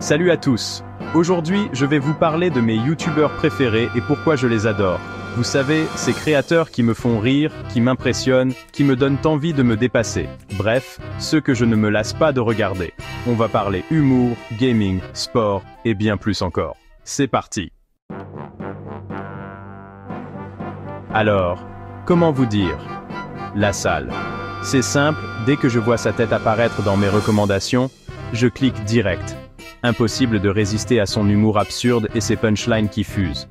Salut à tous. Aujourd'hui, je vais vous parler de mes youtubeurs préférés et pourquoi je les adore. Vous savez, ces créateurs qui me font rire, qui m'impressionnent, qui me donnent envie de me dépasser. Bref, ceux que je ne me lasse pas de regarder. On va parler humour, gaming, sport et bien plus encore. C'est parti. Alors, comment vous dire? La salle. C'est simple, dès que je vois sa tête apparaître dans mes recommandations, je clique direct. Impossible de résister à son humour absurde et ses punchlines qui fusent.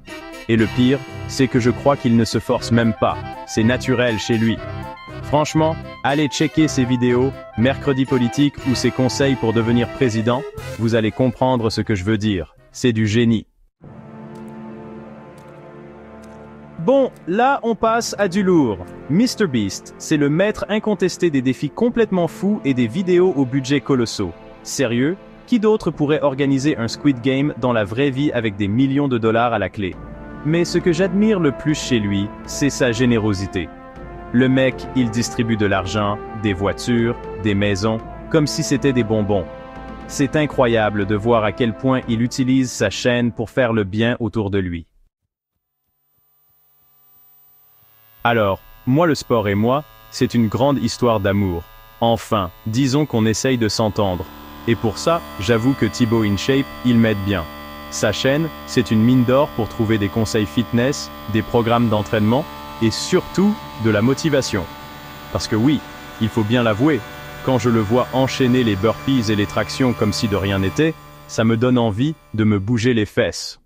Et le pire, c'est que je crois qu'il ne se force même pas, c'est naturel chez lui. Franchement, allez checker ses vidéos, Mercredi politique ou ses conseils pour devenir président, vous allez comprendre ce que je veux dire, c'est du génie. Bon, là on passe à du lourd. MrBeast, c'est le maître incontesté des défis complètement fous et des vidéos au budget colossaux. Sérieux? Qui d'autre pourrait organiser un Squid Game dans la vraie vie avec des millions de dollars à la clé? Mais ce que j'admire le plus chez lui, c'est sa générosité. Le mec, il distribue de l'argent, des voitures, des maisons, comme si c'était des bonbons. C'est incroyable de voir à quel point il utilise sa chaîne pour faire le bien autour de lui. Alors, moi le sport et moi, c'est une grande histoire d'amour. Enfin, disons qu'on essaye de s'entendre. Et pour ça, j'avoue que Thibaut InShape, il m'aide bien. Sa chaîne, c'est une mine d'or pour trouver des conseils fitness, des programmes d'entraînement, et surtout, de la motivation. Parce que oui, il faut bien l'avouer, quand je le vois enchaîner les burpees et les tractions comme si de rien n'était, ça me donne envie de me bouger les fesses.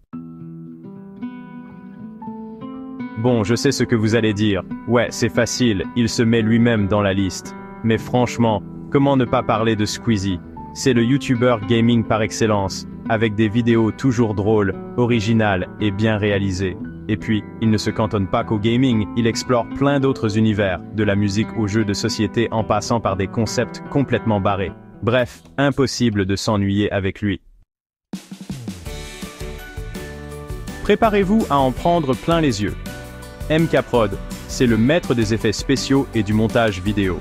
Bon, je sais ce que vous allez dire. Ouais, c'est facile, il se met lui-même dans la liste. Mais franchement, comment ne pas parler de Squeezie? C'est le youtubeur gaming par excellence, avec des vidéos toujours drôles, originales et bien réalisées. Et puis, il ne se cantonne pas qu'au gaming, il explore plein d'autres univers, de la musique aux jeux de société en passant par des concepts complètement barrés. Bref, impossible de s'ennuyer avec lui. Préparez-vous à en prendre plein les yeux. MKProd, c'est le maître des effets spéciaux et du montage vidéo.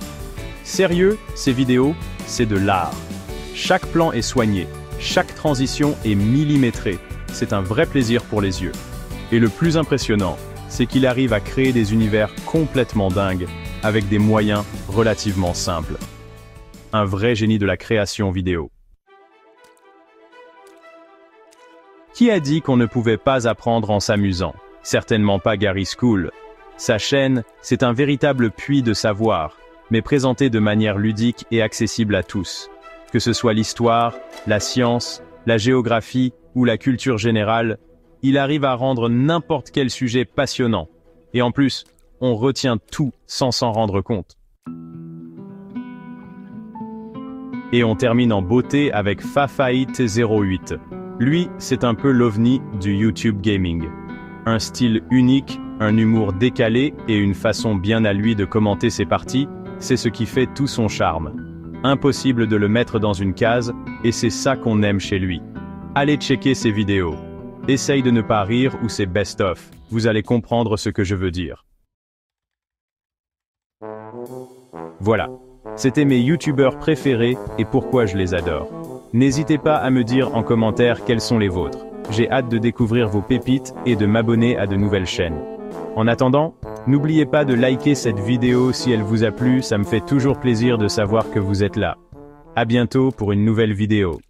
Sérieux, ces vidéos, c'est de l'art. Chaque plan est soigné, chaque transition est millimétrée, c'est un vrai plaisir pour les yeux. Et le plus impressionnant, c'est qu'il arrive à créer des univers complètement dingues, avec des moyens relativement simples. Un vrai génie de la création vidéo. Qui a dit qu'on ne pouvait pas apprendre en s'amusant? Certainement pas Gary School. Sa chaîne, c'est un véritable puits de savoir, mais présenté de manière ludique et accessible à tous. Que ce soit l'histoire, la science, la géographie ou la culture générale, il arrive à rendre n'importe quel sujet passionnant. Et en plus, on retient tout sans s'en rendre compte. Et on termine en beauté avec Fafait08. Lui, c'est un peu l'ovni du YouTube Gaming. Un style unique, un humour décalé et une façon bien à lui de commenter ses parties, c'est ce qui fait tout son charme. Impossible de le mettre dans une case, et c'est ça qu'on aime chez lui. Allez checker ses vidéos. Essaye de ne pas rire ou ses best-of, vous allez comprendre ce que je veux dire. Voilà, c'était mes youtubeurs préférés et pourquoi je les adore. N'hésitez pas à me dire en commentaire quels sont les vôtres. J'ai hâte de découvrir vos pépites et de m'abonner à de nouvelles chaînes. En attendant, n'oubliez pas de liker cette vidéo si elle vous a plu, ça me fait toujours plaisir de savoir que vous êtes là. À bientôt pour une nouvelle vidéo.